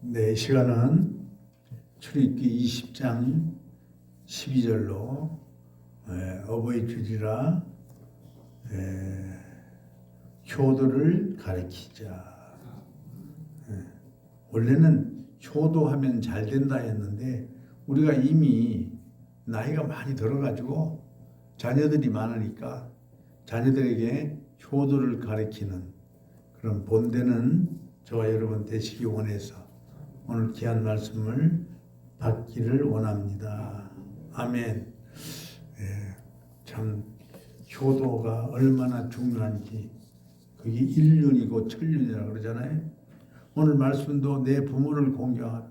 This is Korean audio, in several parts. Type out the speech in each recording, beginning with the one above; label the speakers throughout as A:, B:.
A: 네, 시간은 출애굽기 20장 12절로 어버이 주일이라 효도를 가르치자. 원래는 효도하면 잘 된다 했는데 우리가 이미 나이가 많이 들어가지고 자녀들이 많으니까 자녀들에게 효도를 가르치는 그런 본되는 저와 여러분 되시기 원해서 오늘 귀한 말씀을 받기를 원합니다. 아멘. 참 효도가 얼마나 중요한지 그게 일륜이고 천륜이라고 그러잖아요. 오늘 말씀도 내 부모를 공경하라.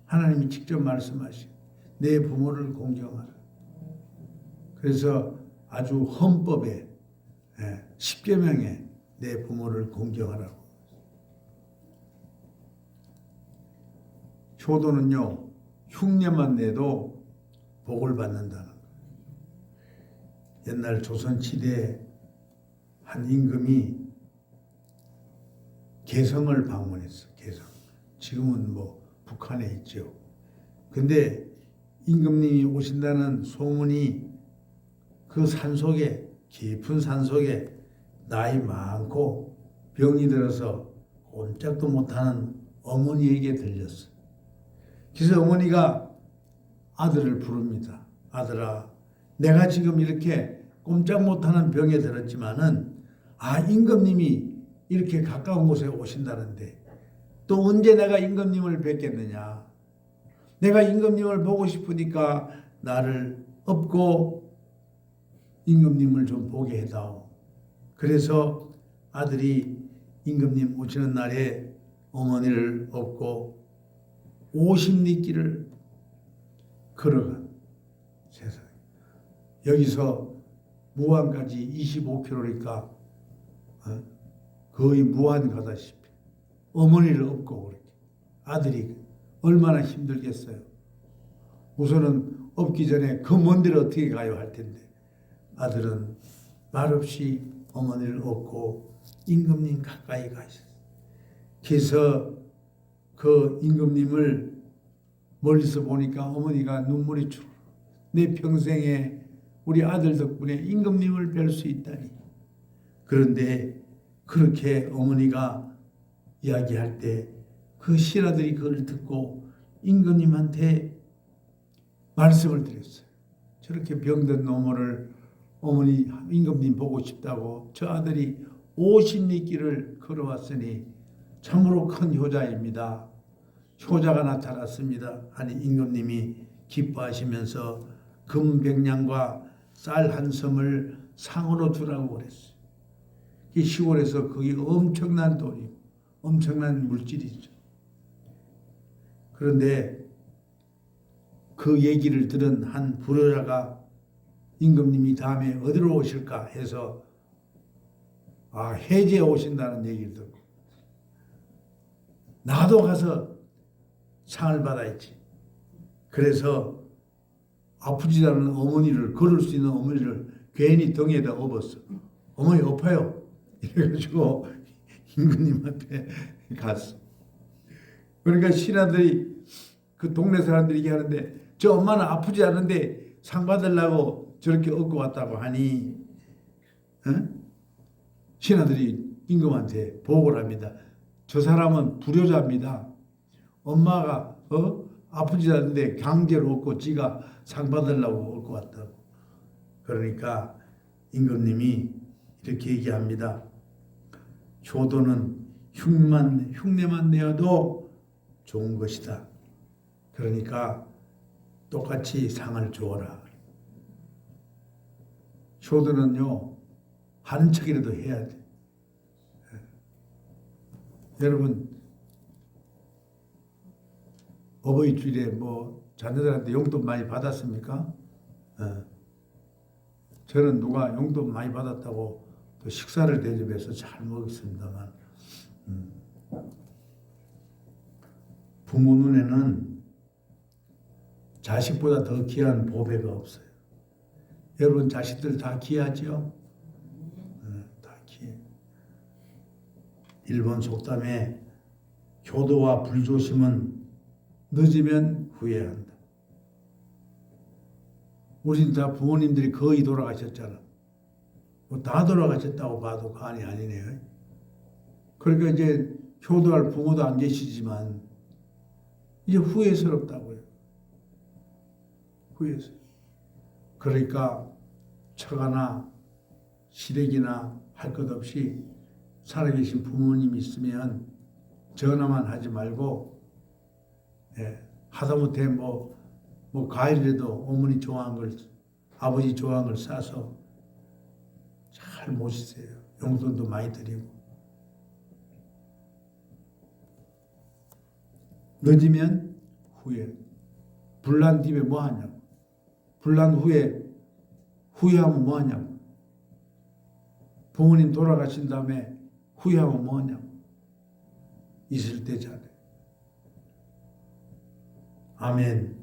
A: 하나님이 직접 말씀하신 내 부모를 공경하라. 그래서 아주 헌법에 10계명에 내 부모를 공경하라고. 효도는요, 흉내만 내도 복을 받는다는 거예요. 옛날 조선시대에 한 임금이 개성을 방문했어. 개성. 지금은 뭐 북한에 있죠. 근데 임금님이 오신다는 소문이 그 산속에, 깊은 산속에 나이 많고 병이 들어서 꼼짝도 못하는 어머니에게 들렸어. 그래서 어머니가 아들을 부릅니다. 아들아, 내가 지금 이렇게 꼼짝 못하는 병에 들었지만은 임금님이 이렇게 가까운 곳에 오신다는데 또 언제 내가 임금님을 뵙겠느냐. 내가 임금님을 보고 싶으니까 나를 업고 임금님을 좀 보게 해다오. 그래서 아들이 임금님 오시는 날에 어머니를 업고 50리길을 걸어간 세상에. 여기서 무안까지 25km니까 거의 무안 가다시피 어머니를 업고 그렇게 아들이 얼마나 힘들겠어요. 우선은 업기 전에 그 먼 데를 어떻게 가요 할 텐데 아들은 말없이 어머니를 업고 임금님 가까이 가셨어요. 그래서 그 임금님을 멀리서 보니까 어머니가 눈물이 주르르. 내 평생에 우리 아들 덕분에 임금님을 뵐 수 있다니. 그런데 그렇게 어머니가 이야기할 때 그 신하들이 그걸 듣고 임금님한테 말씀을 드렸어요. 저렇게 병든 노모를 어머니 임금님 보고 싶다고 저 아들이 50리길을 걸어왔으니 참으로 큰 효자입니다. 효자가 나타났습니다. 아니 임금님이 기뻐하시면서 금 100냥과 쌀 한 섬을 상으로 주라고 그랬어요. 이 시골에서 그게 엄청난 돈이고 엄청난 물질이죠. 그런데 그 얘기를 들은 한 불효자가 임금님이 다음에 어디로 오실까 해서 해제에 오신다는 얘기를 듣고 나도 가서 상을 받아야지. 그래서 아프지 않은 어머니를, 걸을 수 있는 어머니를 괜히 등에다 업었어. 어머니 엎어요. 이래가지고 임금님한테 갔어. 그러니까 신하들이 그 동네 사람들이 얘기하는데 저 엄마는 아프지 않은데 상 받으려고 저렇게 업고 왔다고 하니 신하들이 임금한테 보고를 합니다. 저 사람은 불효자입니다. 엄마가 아프지 않은데 강제로 얻고 지가 상 받으려고 얻고 왔다고. 그러니까 임금님이 이렇게 얘기합니다. 효도는 흉내만 내어도 좋은 것이다. 그러니까 똑같이 상을 주어라. 효도는요, 하는 척이라도 해야 돼. 여러분, 어버이 주일에 뭐 자녀들한테 용돈 많이 받았습니까? 저는 누가 용돈 많이 받았다고 또 식사를 대접해서 잘 먹었습니다만 부모 눈에는 자식보다 더 귀한 보배가 없어요. 여러분 자식들 다 귀하죠? 다 귀해. 일본 속담에 효도와 불조심은 늦으면 후회한다. 우린 다 부모님들이 거의 돌아가셨잖아. 뭐 다 돌아가셨다고 봐도 과언이 아니네요. 그러니까 이제 효도할 부모도 안 계시지만 이제 후회스럽다고요. 후회스러워. 그러니까 처가나 시댁이나 할 것 없이 살아계신 부모님이 있으면 전화만 하지 말고, 하다못해 뭐 과일이라도 어머니 좋아하는 걸, 아버지 좋아하는 걸 싸서 잘 모시세요. 용돈도 많이 드리고. 늦으면 후회. 불난 뒤에 뭐 하냐고. 불난 후에 후회하면 뭐 하냐고. 부모님 돌아가신 다음에 후회하면 뭐 하냐고. 있을 때 잘해. 아멘.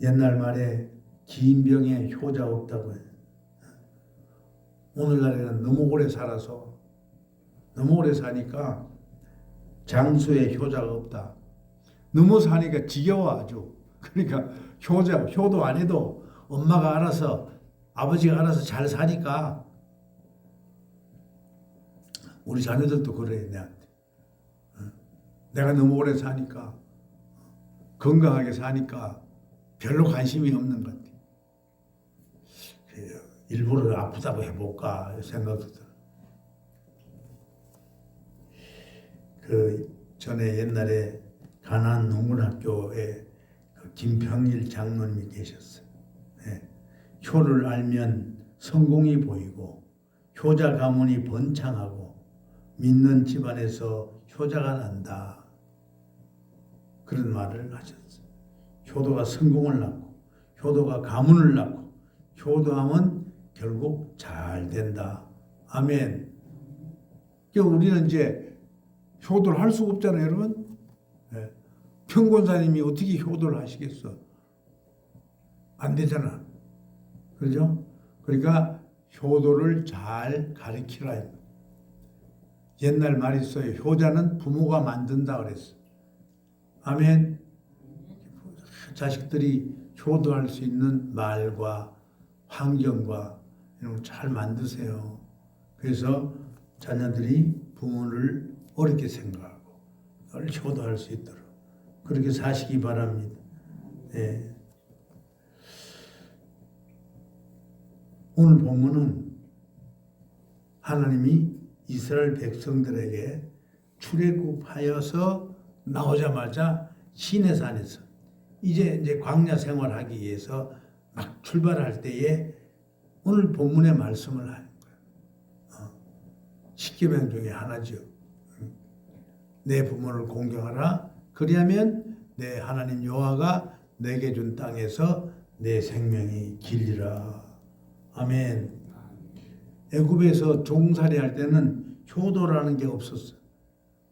A: 옛날 말에 긴 병에 효자 없다고 해요. 오늘날에는 너무 오래 살아서, 너무 오래 사니까 장수에 효자가 없다. 너무 사니까 지겨워 아주. 그러니까 효도 안 해도 엄마가 알아서, 아버지가 알아서 잘 사니까 우리 자녀들도 그래, 내한테. 내가 너무 오래 사니까, 건강하게 사니까 별로 관심이 없는 것 같아. 일부러 아프다고 해볼까 생각도 들어. 전에 옛날에 가나안 농문학교에 김평일 장로님이 계셨어요. 효를 알면 성공이 보이고 효자 가문이 번창하고 믿는 집안에서 효자가 난다. 그런 말을 하셨어요. 효도가 성공을 낳고 효도가 가문을 낳고 효도하면 결국 잘 된다. 아멘. 우리는 이제 효도를 할 수가 없잖아요, 여러분. 평권사님이 어떻게 효도를 하시겠어? 안 되잖아. 그렇죠? 그러니까 효도를 잘 가르치라. 옛날 말이 있어요. 효자는 부모가 만든다 그랬어. 아멘. 자식들이 효도할 수 있는 말과 환경과 이런 걸 잘 만드세요. 그래서 자녀들이 부모를 어렵게 생각하고 늘 효도할 수 있도록 그렇게 사시기 바랍니다. 오늘 본문은 하나님이 이스라엘 백성들에게 출애굽하여서 나오자마자 시내산에서 이제 광야 생활하기 위해서 막 출발할 때에 오늘 본문의 말씀을 하는 거예요. 10계명 중에 하나죠. 내 부모를 공경하라. 그리하면 내 하나님 여호와가 내게 준 땅에서 내 생명이 길리라. 아멘. 애굽에서 종살이 할 때는 효도라는 게 없었어요.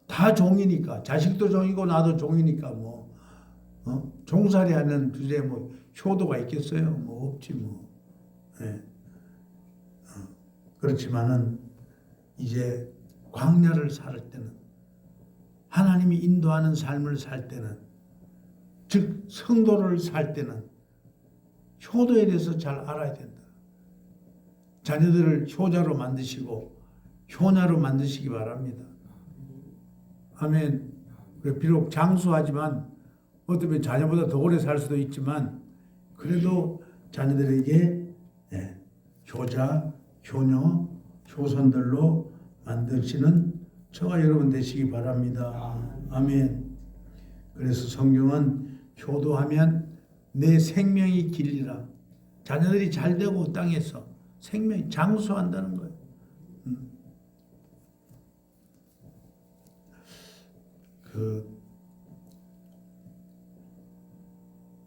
A: 다 종이니까. 자식도 종이고 나도 종이니까 종살이 하는 주제에 효도가 있겠어요? 없지 그렇지만은 이제 광야를 살 때는 하나님이 인도하는 삶을 살 때는 즉 성도를 살 때는 효도에 대해서 잘 알아야 된다. 자녀들을 효자로 만드시고 효녀로 만드시기 바랍니다. 아멘. 비록 장수하지만 어쩌면 자녀보다 더 오래 살 수도 있지만 그래도 자녀들에게 효자, 효녀, 효손들로 만드시는 저와 여러분 되시기 바랍니다. 아멘. 그래서 성경은 효도하면 내 생명이 길리라. 자녀들이 잘 되고 땅에서 생명이 장수한다는 거예요.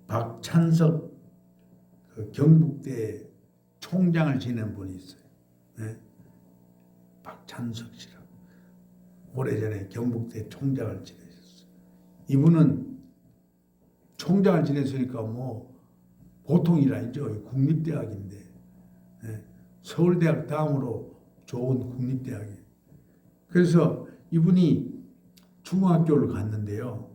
A: 박찬석 경북대 총장을 지낸 분이 있어요. 박찬석 씨라고. 오래전에 경북대 총장을 지내셨어요. 이분은 총장을 지냈으니까 보통이 아니죠. 국립대학인데 서울대학 다음으로 좋은 국립대학이에요. 그래서 이분이 중학교를 갔는데요.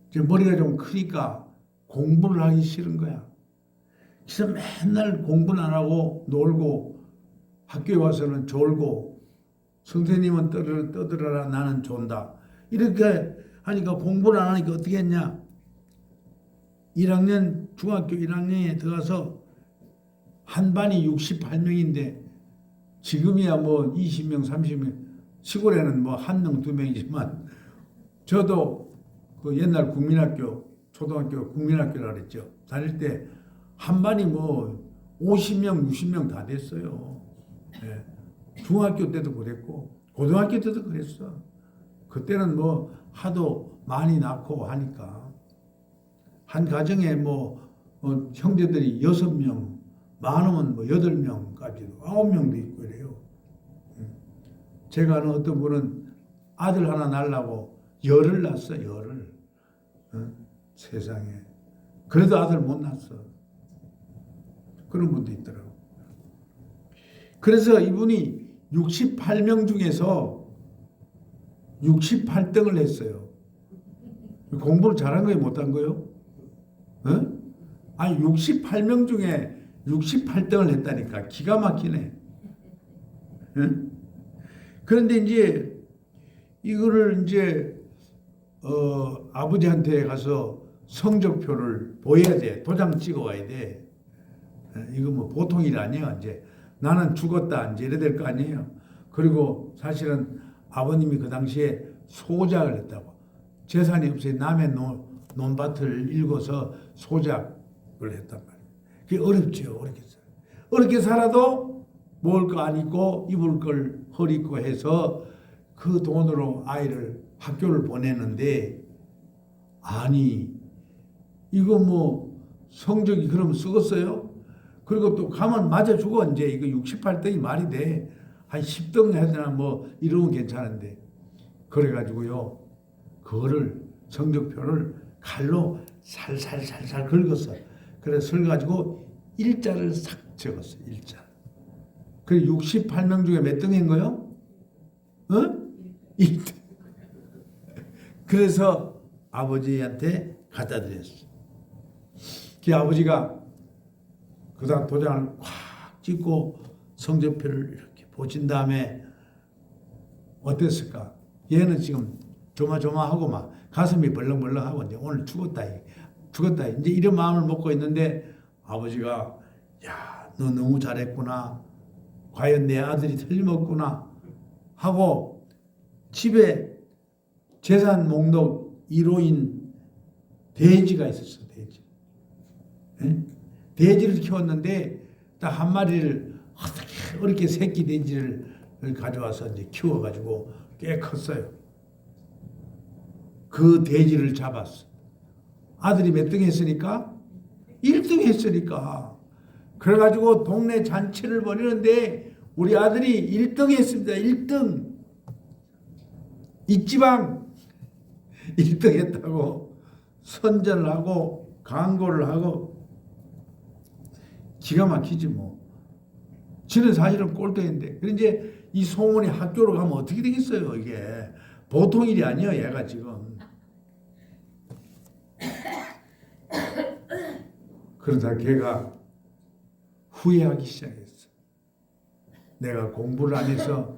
A: 이제 머리가 좀 크니까 공부를 하기 싫은 거야. 그래서 맨날 공부는 안 하고 놀고 학교에 와서는 졸고 선생님은 떠들어라 나는 존다. 이렇게 하니까 공부를 안 하니까 어떻게 했냐. 1학년 중학교 1학년에 들어가서 한 반이 68명인데 지금이야 뭐 20명 30명 시골에는 뭐 1명 2명이지만 저도 그 옛날 국민학교 초등학교 국민학교라 그랬죠. 다닐 때 한 반이 뭐 50명 60명 다 됐어요. 예. 중학교 때도 그랬고 고등학교 때도 그랬어. 그때는 뭐 하도 많이 낳고 하니까 한 가정에 뭐 형제들이 6명 많으면 뭐 8명까지도 9명도 있고 그래요. 제가 아는 어떤 분은 아들 하나 낳으려고 열을 낳았어. 열을. 세상에. 그래도 아들 못 낳았어. 그런 분도 있더라고. 그래서 이분이 68명 중에서 68등을 했어요. 공부를 잘한 거예요? 못한 거예요? 아니 68명 중에 68등을 했다니까. 기가 막히네. 그런데 이제 이거를 이제 아버지한테 가서 성적표를 보여야 돼. 도장 찍어와야 돼. 이거 뭐 보통 일 아니에요. 이제 나는 죽었다. 이제 이래 될 거 아니에요. 그리고 사실은 아버님이 그 당시에 소작을 했다고. 재산이 없어요. 남의 논밭을 읽어서 소작을 했단 말이에요. 그게 어렵죠. 어렵게 살아도 먹을 거 안 입고 입을 걸 허리고 해서 그 돈으로 아이를 학교를 보내는데 아니 이거 뭐 성적이 그럼 썩었어요? 그리고 또 가면 맞아 죽어. 이제 이거 68등이 말이 돼. 한 10등 해야 되나 뭐 이러면 괜찮은데 그래가지고요 그거를 성적표를 칼로 살살살살 긁었어. 그래서 긁어가지고 일자를 싹 적었어. 일자. 그래 68명 중에 몇 등인 거요? 1등. 그래서 아버지한테 갖다 드렸어. 그 아버지가 그다음 도장을 꽉 찍고 성적표를 이렇게 보신 다음에 어땠을까? 얘는 지금 조마조마하고 막 가슴이 벌렁벌렁하고 이제 오늘 죽었다 이제 이런 마음을 먹고 있는데 아버지가 야, 너 너무 잘했구나. 과연 내 아들이 틀림없구나 하고 집에 재산 목록 1호인 돼지가 있었어. 돼지. 네? 돼지를 키웠는데 딱 한 마리를 어떻게 새끼 돼지를 가져와서 이제 키워가지고 꽤 컸어요. 그 돼지를 잡았어. 아들이 몇 등 했으니까? 1등 했으니까. 그래가지고 동네 잔치를 벌이는데 우리 아들이 1등 했습니다. 1등. 이 지방 1등 했다고 선전을 하고 광고를 하고 기가 막히지 뭐. 지는 사실은 꼴등인데. 그런데 이제 이 소문이 학교로 가면 어떻게 되겠어요 이게. 보통 일이 아니에요 얘가 지금. 그러다 걔가 후회하기 시작했어. 내가 공부를 안 해서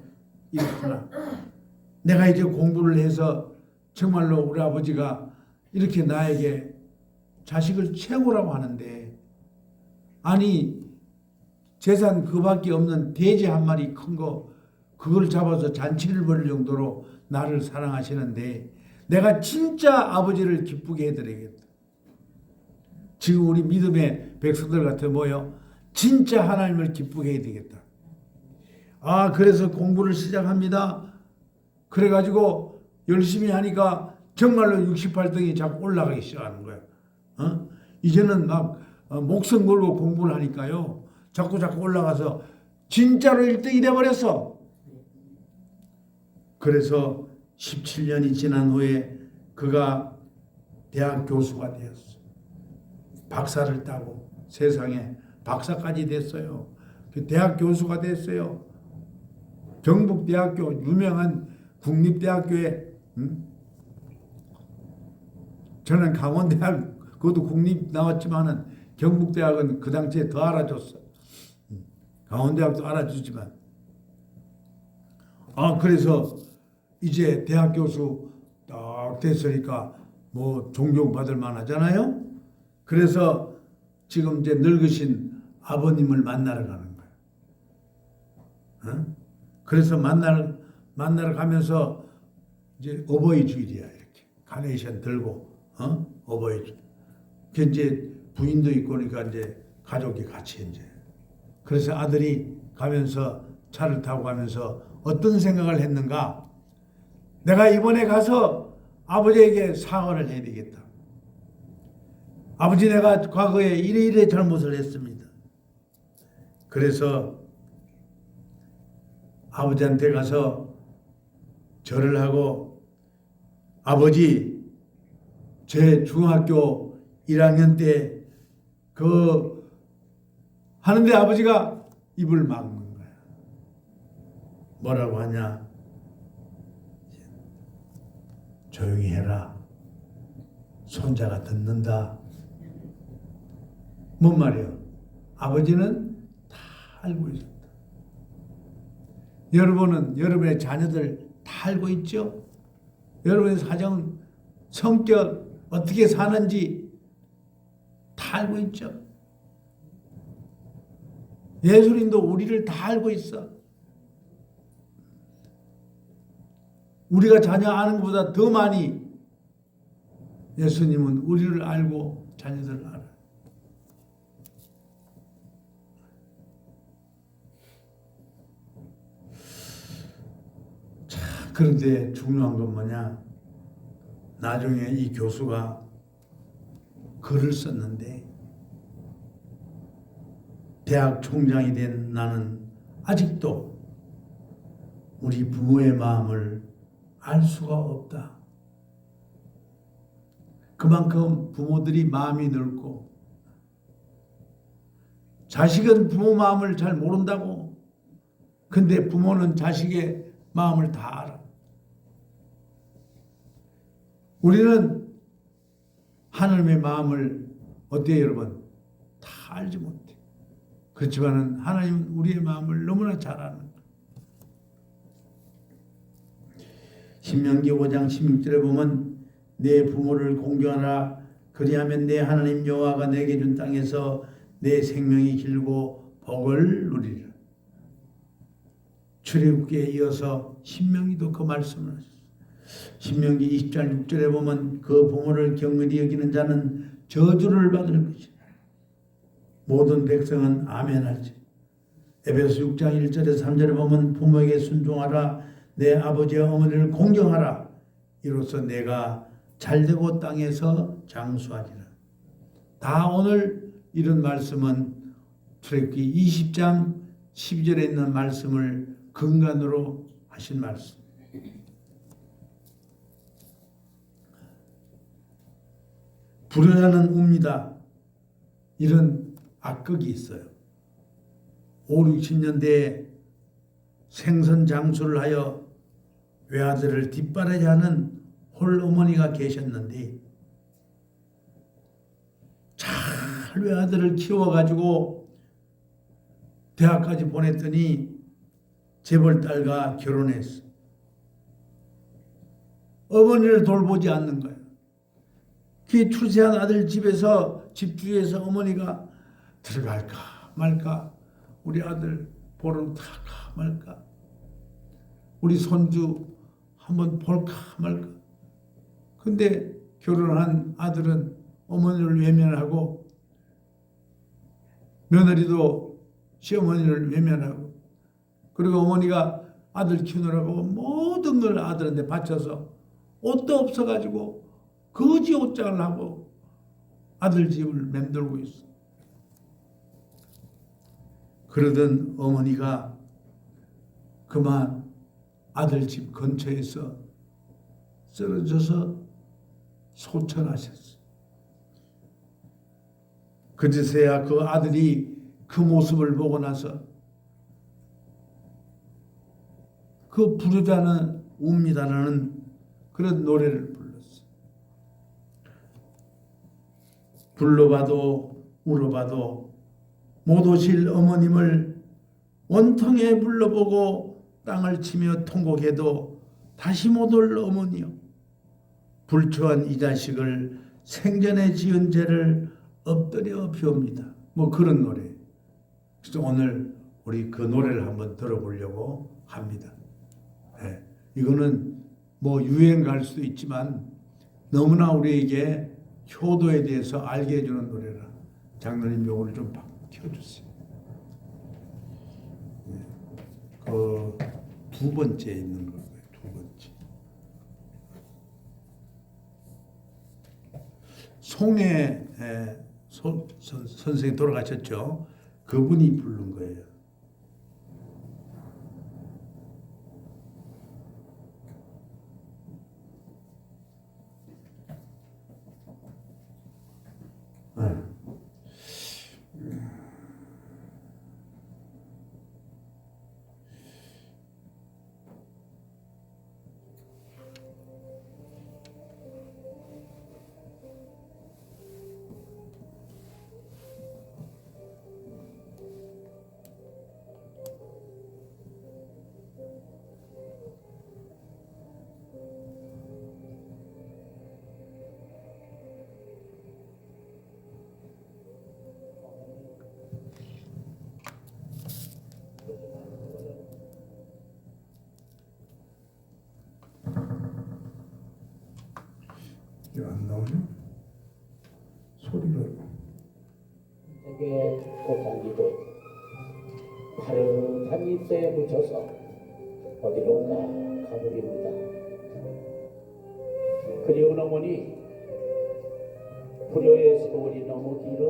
A: 이렇구나. 내가 이제 공부를 해서 정말로 우리 아버지가 이렇게 나에게 자식을 최고라고 하는데 아니 재산 그밖에 없는 돼지 한 마리 큰 거 그걸 잡아서 잔치를 벌일 정도로 나를 사랑하시는데 내가 진짜 아버지를 기쁘게 해드리겠다. 지금 우리 믿음의 백성들 같은 뭐요? 진짜 하나님을 기쁘게 해야 되겠다. 아 그래서 공부를 시작합니다. 그래가지고 열심히 하니까 정말로 68등이 자꾸 올라가기 시작하는 거예요. 이제는 막 목숨 걸고 공부를 하니까요. 자꾸 올라가서 진짜로 1등이 돼버렸어. 그래서 17년이 지난 후에 그가 대학 교수가 되었어. 박사를 따고 세상에 박사까지 됐어요. 그 대학 교수가 됐어요. 경북대학교 유명한 국립대학교에 저는 강원대학 그것도 국립 나왔지만은 경북대학은 그 당시에 더 알아줬어. 강원대학도 알아주지만. 그래서 이제 대학 교수 딱 됐으니까 뭐 존경받을 만하잖아요. 그래서 지금 이제 늙으신 아버님을 만나러 가는 거예요. 그래서 만나러 가면서 이제 어버이 주일이야, 이렇게 카네이션 들고 어버이 주일. 그 이제 부인도 있고 그러니까 이제 가족이 같이 이제. 그래서 아들이 가면서 차를 타고 가면서 어떤 생각을 했는가? 내가 이번에 가서 아버지에게 사과를 해야 되겠다. 아버지, 내가 과거에 이래 잘못을 했습니다. 그래서 아버지한테 가서 절을 하고, 아버지, 제 중학교 1학년 때 하는데 아버지가 입을 막는 거야. 뭐라고 하냐? 조용히 해라. 손자가 듣는다. 뭔 말이에요? 아버지는 다 알고 있었다. 여러분은 여러분의 자녀들 다 알고 있죠? 여러분의 사정, 성격, 어떻게 사는지 다 알고 있죠? 예수님도 우리를 다 알고 있어. 우리가 자녀 아는 것보다 더 많이 예수님은 우리를 알고 자녀들을 알아요. 자, 그런데 중요한 건 뭐냐? 나중에 이 교수가 글을 썼는데, 대학 총장이 된 나는 아직도 우리 부모의 마음을 알 수가 없다. 그만큼 부모들이 마음이 넓고, 자식은 부모 마음을 잘 모른다고. 근데 부모는 자식의 마음을 다 알아. 우리는 하나님의 마음을 어때요, 여러분? 다 알지 못해. 그렇지만은 하나님은 우리의 마음을 너무나 잘 아는 거예요. 신명기 5장 16절에 보면 내 부모를 공경하라. 그리하면 내 하나님 여호와가 내게 준 땅에서 내 생명이 길고 복을 누리리라. 출애굽기에 이어서 신명기도 그 말씀을 하셨어요. 신명기 20장 6절에 보면 그 부모를 경건히 여기는 자는 저주를 받을 것이라. 모든 백성은 아멘하지. 에베소 6장 1절에 3절에 보면 부모에게 순종하라. 내 아버지와 어머니를 공경하라. 이로써 내가 잘되고 땅에서 장수하리라. 다 오늘 이런 말씀은 출애굽기 20장 12절에 있는 말씀을 근간으로 하신 말씀. 불효자는 웁니다. 이런 악극이 있어요. 5, 60년대에 생선 장수를 하여 외아들을 뒷바라지 하는 홀어머니가 계셨는데, 잘 외아들을 키워가지고 대학까지 보냈더니 재벌딸과 결혼했어. 어머니를 돌보지 않는 거예요. 그 출세한 아들 집에서, 집주에서 어머니가 들어갈까 말까, 우리 아들 보러 갈까 말까, 우리 손주 한번 볼까 말까. 근데 결혼한 아들은 어머니를 외면하고, 며느리도 시어머니를 외면하고, 그리고 어머니가 아들 키우느라고 모든 걸 아들한테 바쳐서 옷도 없어가지고 거지 옷장을 하고 아들 집을 맴돌고 있어. 그러던 어머니가 그만 아들 집 근처에서 쓰러져서 소천하셨어. 그제서야 그 아들이 그 모습을 보고 나서 그 불효자는 웁니다라는 그런 노래를 불렀어. 불러봐도 울어봐도 못 오실 어머님을 원통에 불러보고 땅을 치며 통곡해도 다시 못 올 어머니요, 불초한 이 자식을 생전에 지은 죄를 엎드려 비웁니다. 뭐 그런 노래. 그래서 오늘 우리 그 노래를 한번 들어보려고 합니다. 네. 이거는 뭐 유행 갈 수도 있지만 너무나 우리에게 효도에 대해서 알게 해주는 노래라. 장로님 요거를 좀 켜주세요. 네. 그 두 번째 있는 거예요. 두 번째. 송해 선생이 돌아가셨죠. 그분이 부른 거예요. 네. 이거 안 나오네? 소리가.
B: 되게 고상기도 파릇한 잎새에 묻혀서 어디론가 가버립니다. 그리운 어머니, 불효의 세월이 너무 길어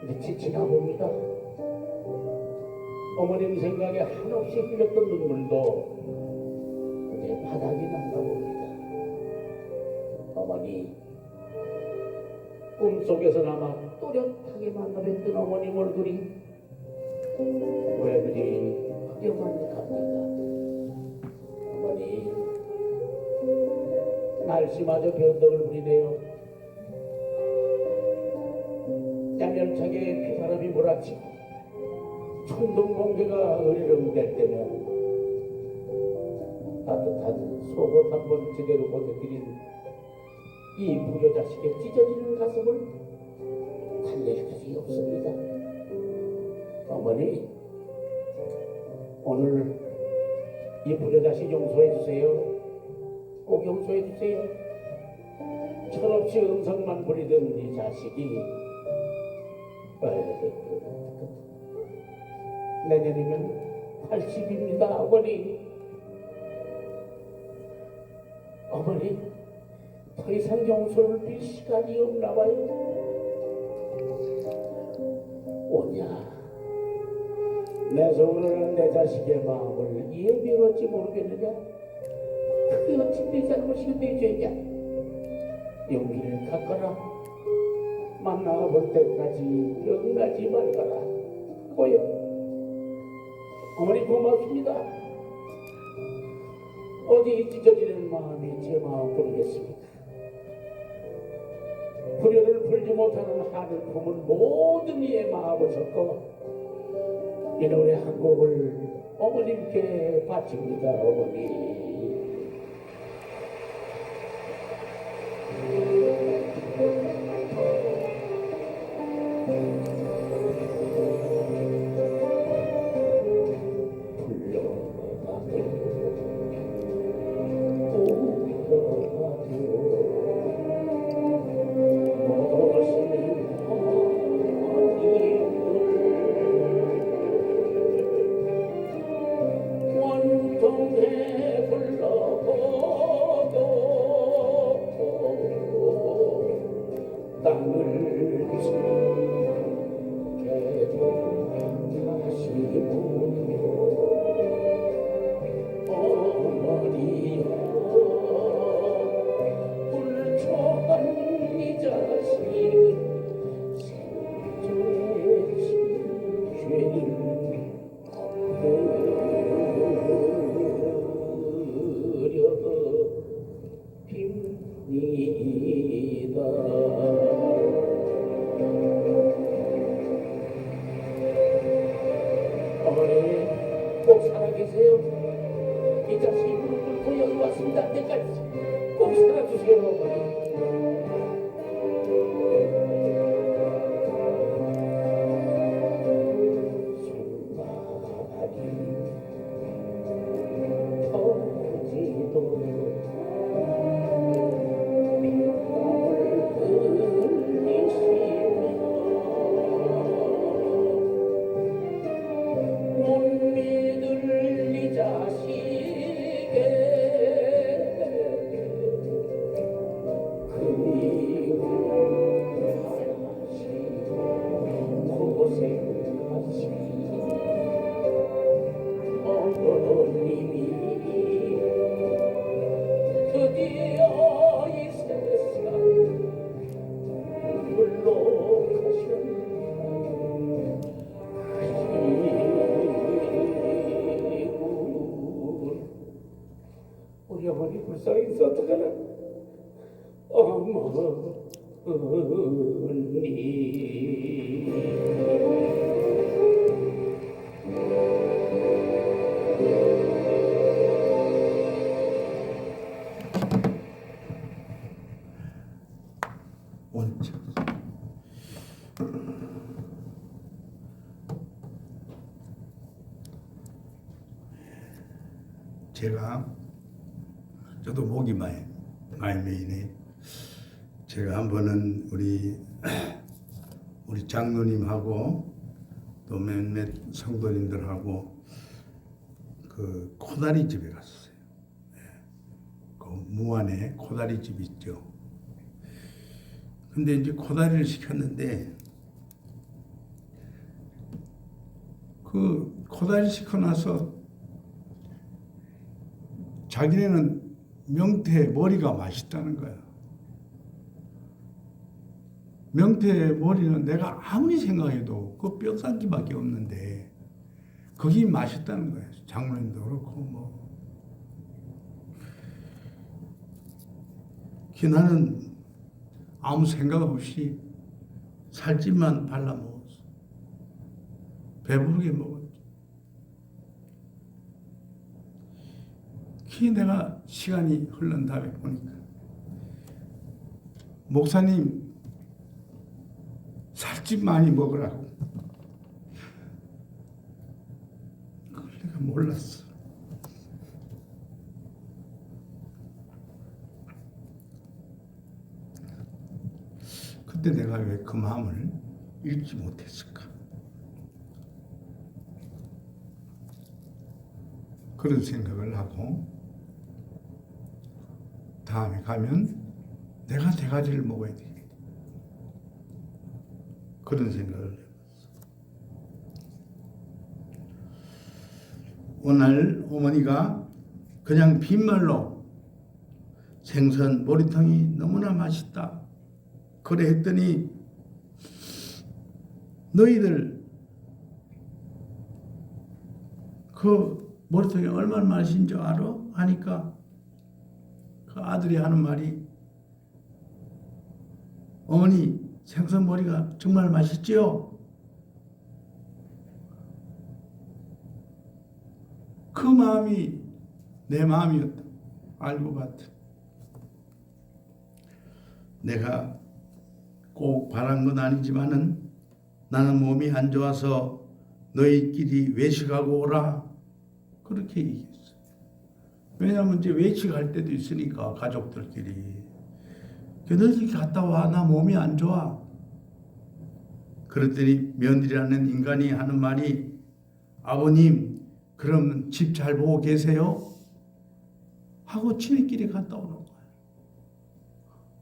B: 이제 지치나 봅니다. 어머님 생각에 한없이 흘렸던 눈물도 이제 바닥이 났나 봅니다. 어머니, 꿈속에서나마 또렷하게만 뵀던 어머님 얼굴이 왜 그리 흑여만 갑니까? 어머니, 날씨마저 변덕을 부리네요. 야멸차게 피바람이 몰아치고 천둥번개가 으르렁댈 때면 따뜻한 속옷 한 번 제대로 벗어드린 이 부녀 자식의 찢어지는 가슴을 달래줄 수 없습니다. 어머니, 오늘 이 부녀 자식 용서해 주세요. 꼭 용서해 주세요. 철없이 음성만 부리던 이 자식이 내년이면 80입니다. 어머니, 어머니, 더 이상 용서를 빌 시간이 없나 봐요. 오냐, 내 소원을 내 자식의 마음을 이해되었지 모르겠느냐? 그게 어찌 내 잘못이 되겠냐? 용기를 갖거라. 만나 볼 때까지 영가지 말거라. 고요. 어머니 고맙습니다. 어디 찢어지는 마음이 제 마음 부르겠습니다. 불효를 풀지 못하는 한을 품은 모든 이의 마음을 섞어 이 노래 한 곡을 어머님께 바칩니다. 어머니, 어머니 꼭 살아계세요. 이 자식이 무릎 꿇고 여기 왔습니다. 때까지 꼭 살아주세요 어머니. 드디어 이 세상 물러가셨네. 우리 어머니 불쌍해서 어떡하나. 어머니
A: 원천. 저도 목이 많이 메이네. 제가 한 번은 우리 장로님하고 또 몇몇 성도님들하고 그 코다리 집에 갔어요. 그 무안에 코다리 집 있죠. 근데 이제 코다리를 시켰는데 그 코다리 시켜 나서 자기네는 명태 머리가 맛있다는 거야. 명태 머리는 내가 아무리 생각해도 그 뼈삼기밖에 없는데 그게 맛있다는 거야. 장모님도 그렇고 뭐. 나는 아무 생각 없이 살집만 발라 먹었어. 배부르게 먹었지. 내가 시간이 흐른 다음에 보니까 목사님 살집 많이 먹으라고. 그걸 내가 몰랐어. 그때 내가 왜 그 마음을 읽지 못했을까? 그런 생각을 하고 다음에 가면 내가 대가지를 먹어야 되겠다. 그런 생각을 해봤어. 오늘 어머니가 그냥 빈말로 생선 머리통이 너무나 맛있다. 그래 했더니 너희들 그 머리통이 얼마나 맛있는 줄 알아? 하니까 그 아들이 하는 말이 어머니 생선 머리가 정말 맛있지요? 그 마음이 내 마음이었다. 알고 봤다. 내가 꼭 바란 건 아니지만은 나는 몸이 안 좋아서 너희끼리 외식하고 오라. 그렇게 얘기했어. 왜냐하면 이제 외식할 때도 있으니까 가족들끼리. 너희들이 갔다 와. 나 몸이 안 좋아. 그랬더니 며느리라는 인간이 하는 말이 아버님 그럼 집 잘 보고 계세요? 하고 지네끼리 갔다 오는 거야.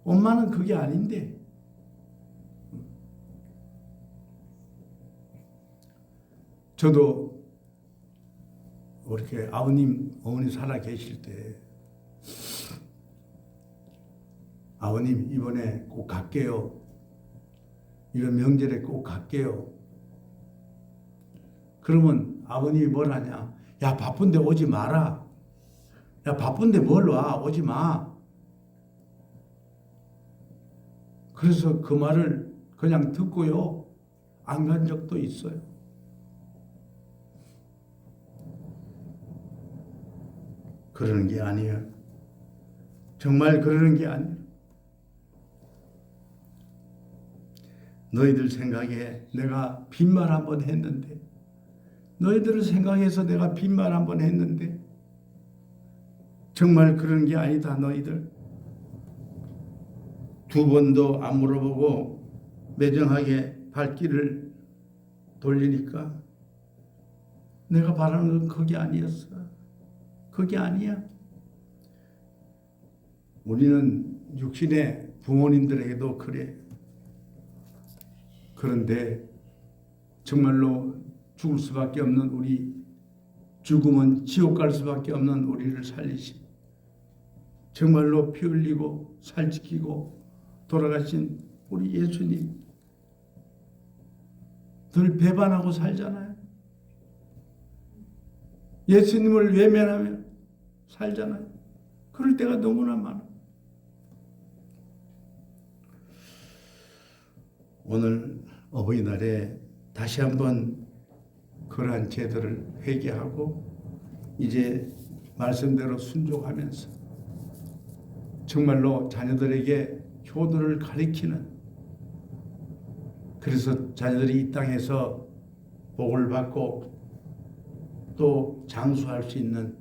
A: 엄마는 그게 아닌데. 저도 이렇게 아버님, 어머니 살아 계실 때 아버님 이번에 꼭 갈게요. 이런 명절에 꼭 갈게요. 그러면 아버님이 뭘 하냐? 야 바쁜데 오지 마라. 야 바쁜데 뭘 와? 오지 마. 그래서 그 말을 그냥 듣고요. 안 간 적도 있어요. 그러는 게 아니에요. 정말 그러는 게 아니에요. 너희들 생각에 내가 빈말 한번 했는데, 너희들을 생각해서 내가 빈말 한번 했는데, 정말 그런 게 아니다. 너희들 두 번도 안 물어보고 매정하게 발길을 돌리니까 내가 바라는 건 그게 아니었어. 그게 아니야. 우리는 육신의 부모님들에게도 그래. 그런데 정말로 죽을 수밖에 없는 우리, 죽으면 지옥 갈 수밖에 없는 우리를 살리신, 정말로 피 흘리고 살 지키고 돌아가신 우리 예수님, 늘 배반하고 살잖아요. 예수님을 외면하며 살잖아요. 그럴 때가 너무나 많아. 오늘 어버이날에 다시 한번 그러한 제도를 회개하고 이제 말씀대로 순종하면서 정말로 자녀들에게 효도를 가리키는, 그래서 자녀들이 이 땅에서 복을 받고 또 장수할 수 있는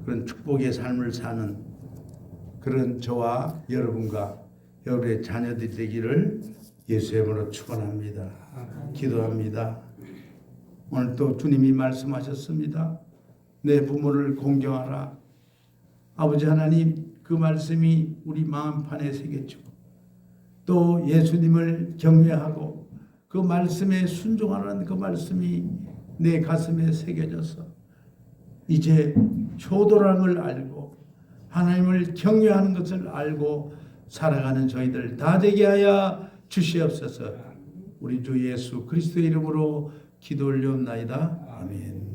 A: 그런 축복의 삶을 사는 그런 저와 여러분과 여러분의 자녀들이 되기를 예수의 이름으로 축원합니다. 기도합니다. 오늘 또 주님이 말씀하셨습니다. 내 부모를 공경하라. 아버지 하나님, 그 말씀이 우리 마음판에 새겨지고 또 예수님을 경외하고 그 말씀에 순종하는 그 말씀이 내 가슴에 새겨져서 이제 효도라는 걸 알고 하나님을 경외하는 것을 알고 살아가는 저희들 다 되게 하여 주시옵소서. 우리 주 예수 그리스도의 이름으로 기도 올리옵나이다. 아멘.